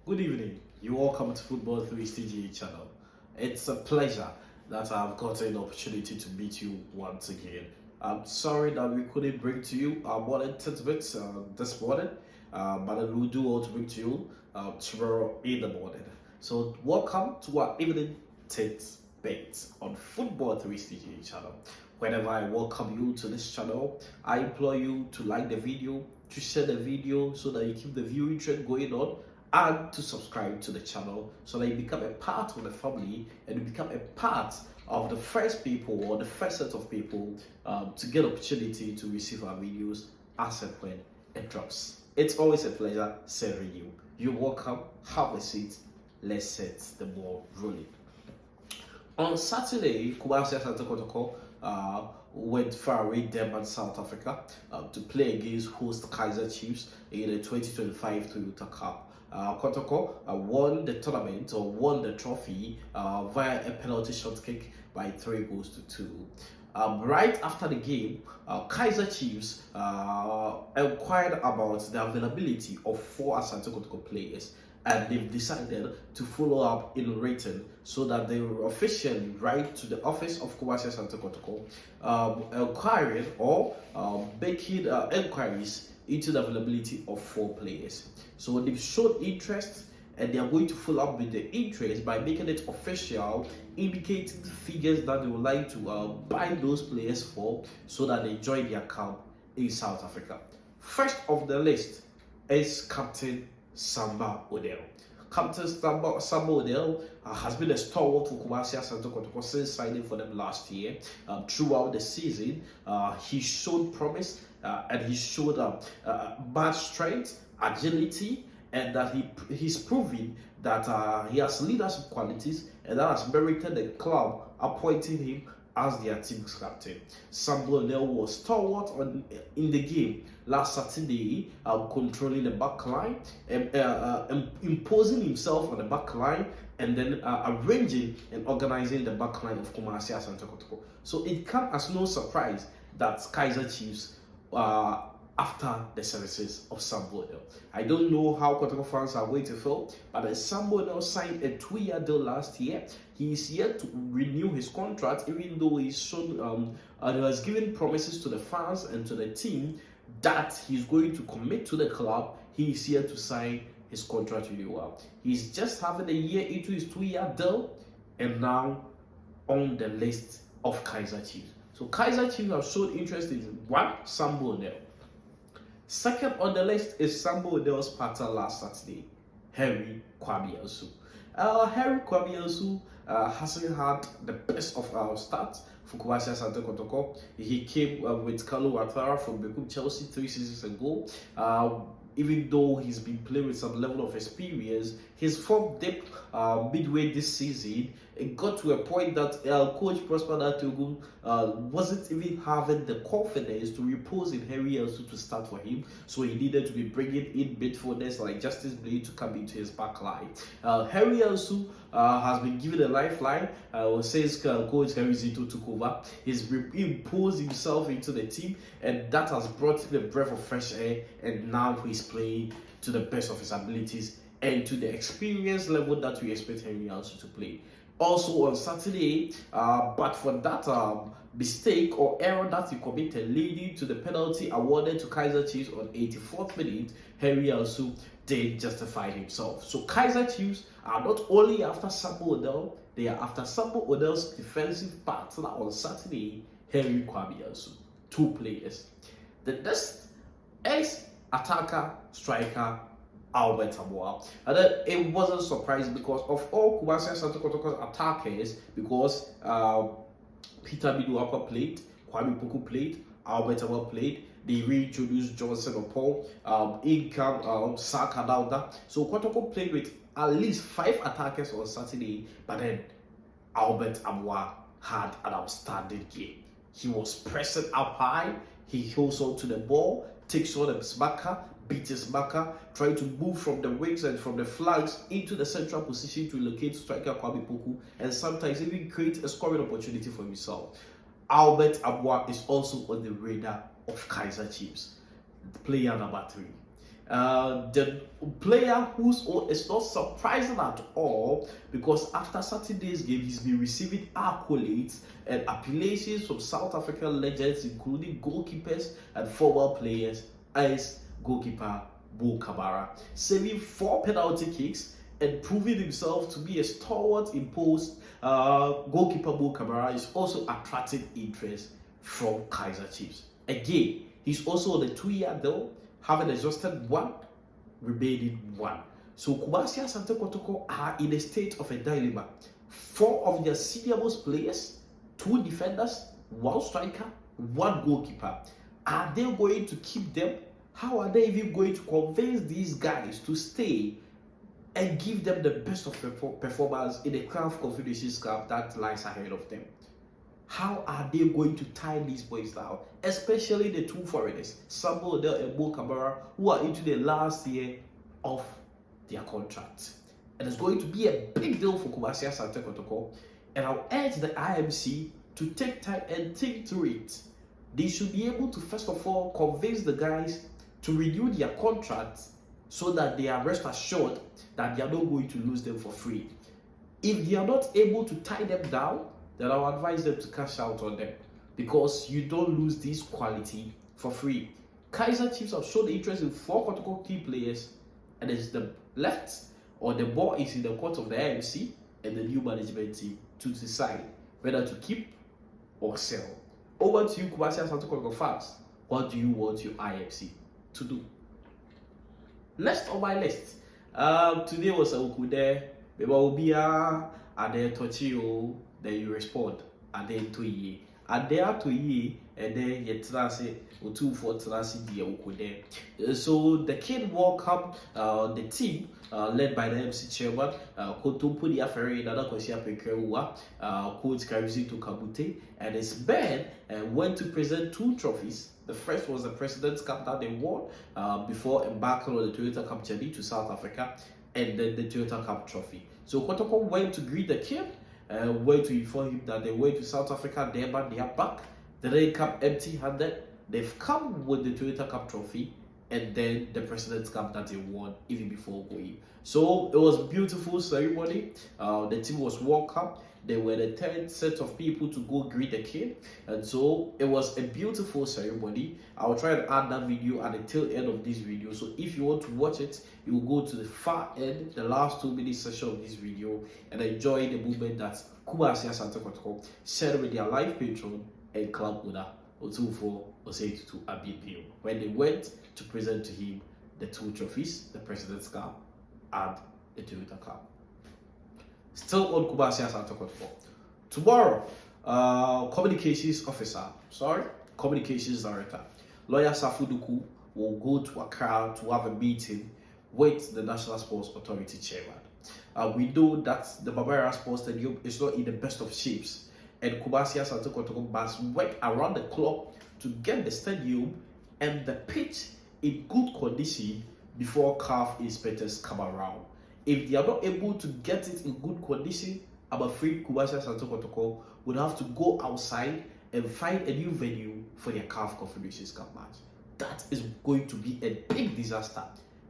Good evening. You're welcome to Football 3 channel. It's a pleasure that I've gotten an opportunity to meet you once again. I'm sorry that we couldn't bring to you our morning tidbits this morning, but we'll do all to bring to you tomorrow in the morning. So, welcome to our evening tidbits on Football 3 channel. Whenever I welcome you to this channel, I implore you to like the video, to share the video so that you keep the viewing trend going on, and to subscribe to the channel so that you become a part of the family and you become a part of the first people or the first set of people to get opportunity to receive our videos as and when it drops. It's always a pleasure serving you. You're welcome. Have a seat. Let's set the ball rolling. On Saturday, Asante Kotoko went far away Durban, South Africa to play against host Kaizer Chiefs in the 2025 Toyota Cup. Kotoko won the tournament or won the trophy via a penalty shot kick by 3-2. Right after the game, Kaizer Chiefs inquired about the availability of 4 Asante Kotoko players, and they've decided to follow up in written so that they will officially write to the office of Asante Kotoko inquiring or making inquiries into the availability of 4 players. So they've showed interest and they are going to follow up with the interest by making it official, indicating the figures that they would like to buy those players for so that they join their camp in South Africa. First of the list is Captain Samba Odell. Captain Samba Odell has been a stalwart for Asante Kotoko since signing for them last year. Throughout the season, he showed promise and he showed bad strength, agility, and that he's proving that he has leadership qualities and that has merited the club appointing him as their team's captain. Samba Odell was stalwart in the game last Saturday, controlling the back line, imposing himself on the back line, and then arranging and organizing the back line of Asante Kotoko. So it comes as no surprise that Kaizer Chiefs after the services of Samba Odell. I don't know how Kotoko fans are going to feel, but Samba Odell signed a 2-year deal last year. He is yet to renew his contract, even though he's shown he has given promises to the fans and to the team that he's going to commit to the club. He is here to sign his contract renewal. He's just having a year into his 2-year deal and now on the list of Kaizer Chiefs. So Kaizer Chiefs have shown interest in one, Samba Odell. Second on the list is Samba Odell's partner last Saturday, Henry Kwabiansu. Henry Kwabiansu hasn't had the best of our starts for Asante Kotoko. He came with Carlo Ouattara from Bekum Chelsea 3 seasons ago. Even though he's been playing with some level of experience, his form dipped midway this season. It got to a point that Coach Prosper Atogun wasn't even having the confidence to repose in Henry Elsu to start for him. So he needed to be bringing in midfielders like Justice Blade to come into his back line. Henry Elsu has been given a lifeline since Coach Henry Zito took over. He's imposed himself into the team, and that has brought him a breath of fresh air, and now he's playing to the best of his abilities and to the experience level that we expect Henry Elsu to play. Also on Saturday, but for that mistake or error that he committed leading to the penalty awarded to Kaizer Chiefs on 84th minute, Henry Elsu did justify himself. So Kaizer Chiefs are not only after Samba Odell, they are after Samba Odell's defensive partner on Saturday, Henry Kwabiansu. 2 players. The next is attacker, striker, Albert Amoa. And then it wasn't surprising because of all Asante Kotoko's attackers, because Peter Biduapa played, Kwame Poku played, Albert Amoa played. They reintroduced Johnson Opon, Incam, Saka Dauda. So Kotoko played with at least 5 attackers on Saturday, but then Albert Amoa had an outstanding game. He was pressing up high, he holds on to the ball, takes on his marker, beats his marker, trying to move from the wings and from the flanks into the central position to locate striker Kwame Poku, and sometimes even create a scoring opportunity for himself. Albert Amoa is also on the radar of Kaizer Chiefs, player number 3. The player who's is not surprising at all, because after Saturday's game, he's been receiving accolades and appellations from South African legends, including goalkeepers and former players, as goalkeeper Bo Kamara, saving 4 penalty kicks and proving himself to be a stalwart in post. Goalkeeper Bo Kamara is also attracting interest from Kaizer Chiefs. Again, he's also on a 2-year deal, having exhausted 1, remaining 1. So Kumasi Asante Kotoko are in a state of a dilemma. 4 of their senior most players, 2 defenders, 1 striker, 1 goalkeeper. Are they going to keep them? How are they even going to convince these guys to stay and give them the best of performance in the CAF Confederations Cup that lies ahead of them? How are they going to tie these boys down, especially the 2 foreigners, Samuel Odell and Bo Kamara, who are into the last year of their contract? And it's going to be a big deal for Kumasi Asante Kotoko. And I'll urge the IMC to take time and think through it. They should be able to, first of all, convince the guys to renew their contracts so that they are rest assured that they are not going to lose them for free. If they are not able to tie them down, then I'll advise them to cash out on them, because you don't lose this quality for free. Kaizer Chiefs have shown interest in 4 Kotoko key players, and it's the left, or the ball is in the court of the IMC and the new management team to decide whether to keep or sell. Over to you, Kumasi Asante Kotoko fans. What do you want your IMC to do? Next on my list, today was a Okude, Beba Obia, Ade Tochio, then you respond, Ade Toye, Ade Toye, and then Yetrase, Otumfuo Trasi Dia Okude. So the Kid World Cup, the team led by the MC chairman, Kotumpo Diafere, Nana Kosia Pekewa, Coach Kaizer Kabute, and his band went to present 2 trophies. The first was the President's Cup that they won before embarking on the Toyota Cup journey to South Africa, and then the Toyota Cup trophy. So Kotoko went to greet the kid, went to inform him that they went to South Africa, they are back. They didn't come empty-handed. They've come with the Toyota Cup trophy and then the President's Cup that they won even before going. So it was a beautiful ceremony. The team was welcome. They were the 10th set of people to go greet the kid, and so it was a beautiful ceremony. I'll try to add that video at the tail end of this video, so if you want to watch it, you will go to the far end, the last 2-minute session of this video, and enjoy the moment that Kumasi Asante Kotoko shared with their live patron and club owner Otumfuo to Abipio when they went to present to him the 2 trophies, the President's Cup and the Toyota Cup. Still on Kumasi Asante Kotoko. Tomorrow, communications director, lawyer Safuduku will go to Accra to have a meeting with the National Sports Authority chairman. We know that the Barbara Sports Stadium is not in the best of shapes, and Kumasi Asante Kotoko must work around the clock to get the stadium and the pitch in good condition before CAF inspectors come around. If they are not able to get it in good condition, I'm afraid Kumasi Asante Kotoko would have to go outside and find a new venue for their CAF Confederations Cup match. That is going to be a big disaster,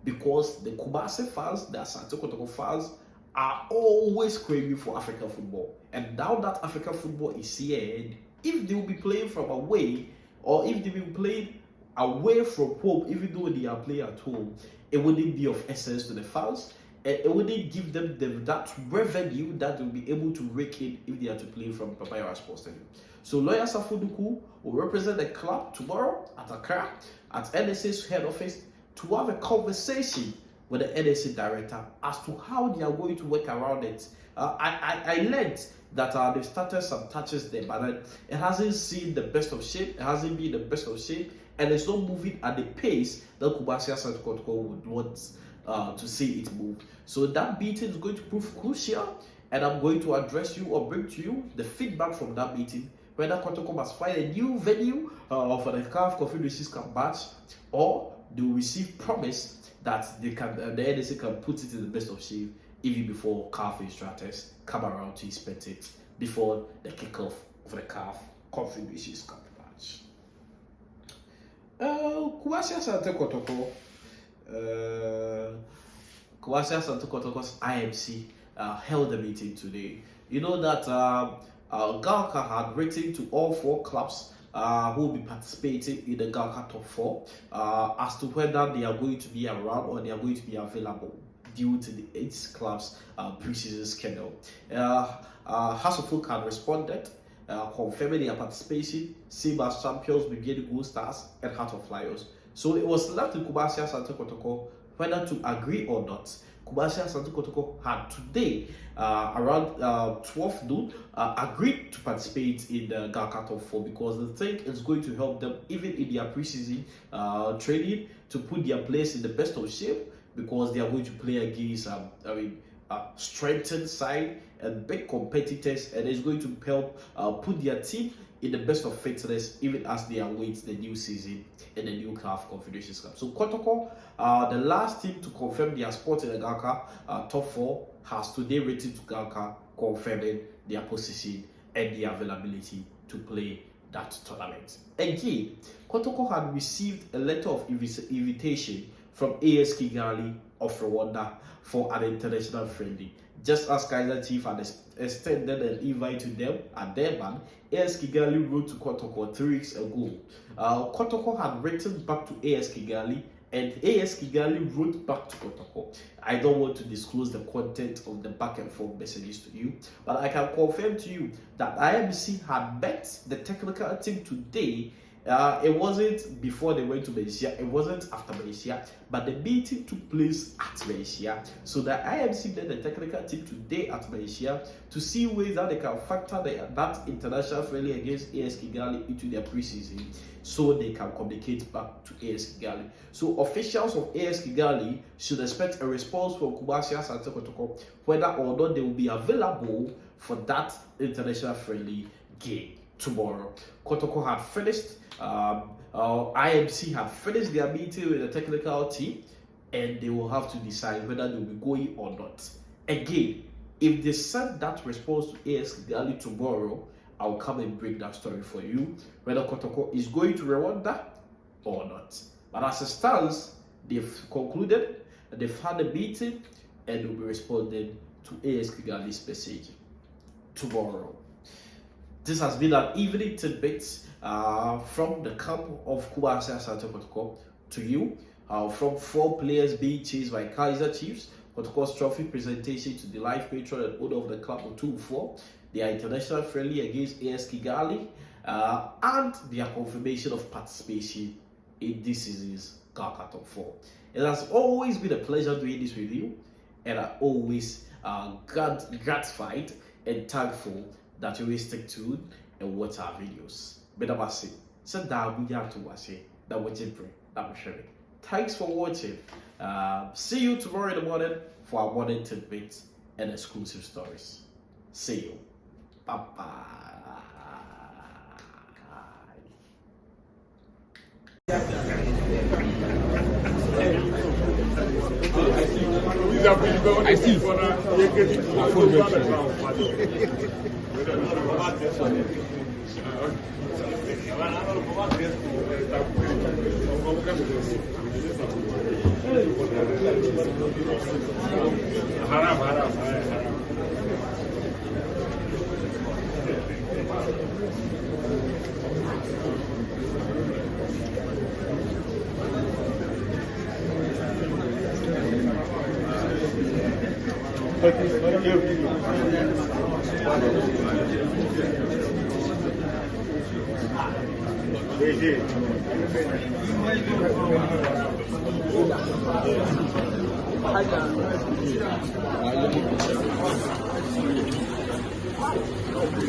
because the Kumasi fans, the Asante Kotoko fans, are always craving for African football. And now that African football is here, if they will be playing from away, or if they will be playing away from home, even though they are playing at home, it wouldn't be of essence to the fans. And it wouldn't give them that revenue that they'll be able to rake in if they are to play from Papaya Sports Stadium. So lawyer Safuduku will represent the club tomorrow at Accra, at NSA's head office, to have a conversation with the NSA director as to how they are going to work around it. I learned that they've started some touches there, but it hasn't seen the best of shape. It hasn't been the best of shape, and it's not moving at the pace that Kumasi Asante Kotoko would want to see it move. So that meeting is going to prove crucial, and I'm going to address you or bring to you the feedback from that meeting, whether Kotoko must find a new venue for the CAF Confederations Cup match, or they will receive promise that the NSA can put it in the best of shape even before CAF instructors come around to inspect it before the kickoff of the CAF Confederations Cup match. Kumasi Asante Kotoko, Asante Kotoko's IMC held a meeting today. You know that Galka had written to all 4 clubs who will be participating in the Galka Top 4 as to whether they are going to be around or they are going to be available due to the 8 clubs preseason schedule. Hasselhoff had responded, confirming their participation, same as champions, Brigade Gold Stars, and Heart of Lions. So it was left to Asante Kotoko whether to agree or not. Asante Kotoko had today, around 12 noon, agreed to participate in the Galka Top 4 because they think it's going to help them even in their preseason training to put their players in the best of shape, because they are going to play against strengthened side and big competitors, and it's going to help put their team in the best of fitness even as they await the new season in the new CAF Confederation Cup. So Kotoko, the last team to confirm their spot in the Galka Top 4, has today written to Galka confirming their position and their availability to play that tournament. Again, Kotoko had received a letter of invitation from AS Kigali of Rwanda for an international friendly. Just as Kaizer Chief had extended an invite to them at Durban, AS Kigali wrote to Kotoko 3 weeks ago. Kotoko had written back to AS Kigali, and AS Kigali wrote back to Kotoko. I don't want to disclose the content of the back and forth messages to you, but I can confirm to you that IMC had met the technical team today. It wasn't before they went to Malaysia, it wasn't after Malaysia, but the meeting took place at Malaysia. So the IMC led the technical team today at Malaysia to see ways that they can factor that international friendly against AS Kigali into their preseason, so they can communicate back to AS Kigali. So officials of AS Kigali should expect a response from Asante Kotoko whether or not they will be available for that international friendly game tomorrow. Kotoko had finished, IMC had finished their meeting with the technical team, and they will have to decide whether they will be going or not. Again, if they send that response to AS Kigali tomorrow, I'll come and break that story for you, whether Kotoko is going to Rwanda or not. But as it stands, they've concluded, they've had a meeting, and they'll be responding to AS Kigali's message tomorrow. This has been an evening tidbit from the camp of Asante Kotoko to you, from 4 players being chased by Kaizer Chiefs, Kotoko's trophy presentation to the life patron and owner of the club, Otumfuo, their international friendly against AS Kigali, and their confirmation of participation in this season's Galka Top 4. It has always been a pleasure doing this with you, and I always gratified and thankful that you always stick tuned and watch our videos. Thanks for watching. See you tomorrow in the morning for our morning tidbits and exclusive stories. See you. Bye bye. I see.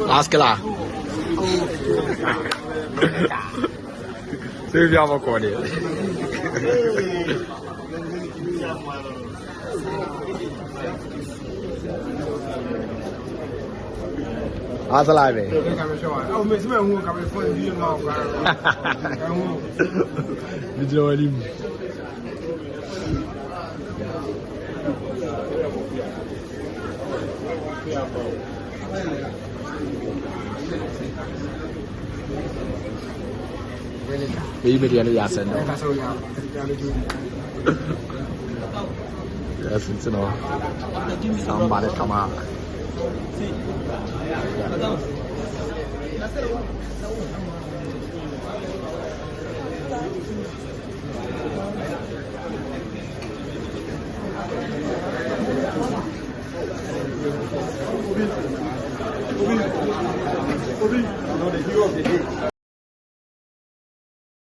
Ask lá. Você viu uma coisa? Asa lá, velho. Vídeo ali. Iyi miliyan ya sannan. Yes, it's you know. Somebody come out. Obi, the hero of the day.